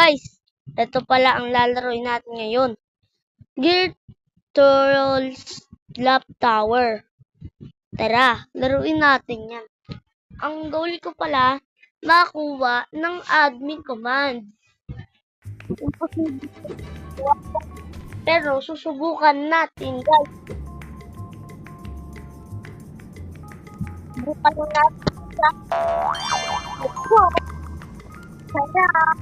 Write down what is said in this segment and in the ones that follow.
guys, ito pala ang lalaroin natin ngayon. Gear Turtles Lap Tower. Tara, laruin natin yan. Ang goal ko pala, makuha ng admin command. Pero susubukan natin, guys. Susubukan natin sa Tara!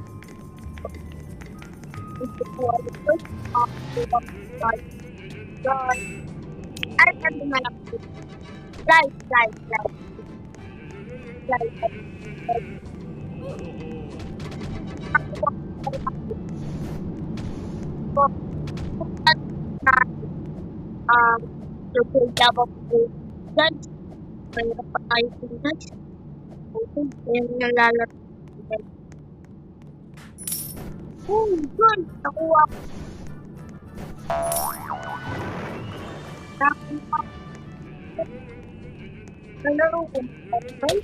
Ay, ano naman ako? Live. Super job of guys. Mayroon pa tayo dun, guys. Ayan yung lalaro. Good! Nakuha ko. Nalaro ko. Okay?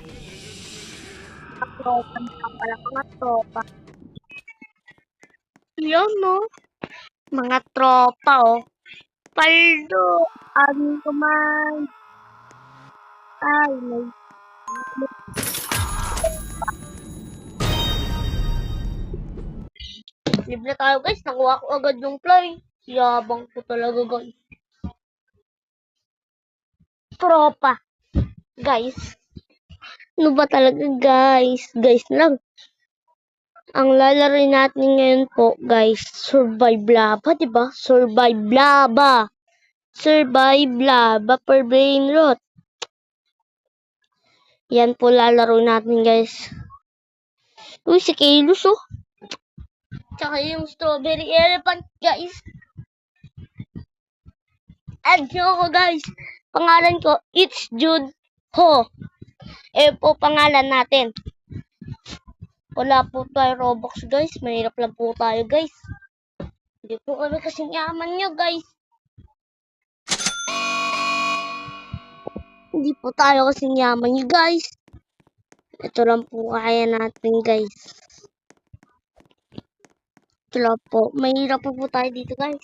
Tropa na pala mga tropa. Yan, no? Mga tropa, oh. Paldo! Admin command! Ay, may... Libre tayo, guys. Nakuha ko agad yung fly. Yabang ko talaga, guys. Tropa. Guys. Ano ba talaga, guys? Guys lang. Ang lalaroin natin ngayon po, guys, Survive Lava, diba? Survive Lava per brain rot. Yan po lalaroin natin, guys. Uy, si Kalos, oh. Tsaka yung strawberry elephant, guys. Add nyo ako, guys. Pangalan ko, It's Jude Ho. Po pangalan natin. Wala po tayo Robux, guys. Mahirap lang po tayo, guys. Hindi po kami kasing yaman nyo, guys. Hindi po tayo kasing yaman nyo, guys. Ito lang po kaya natin, guys. Ito lang po. Mahirap po tayo dito, guys.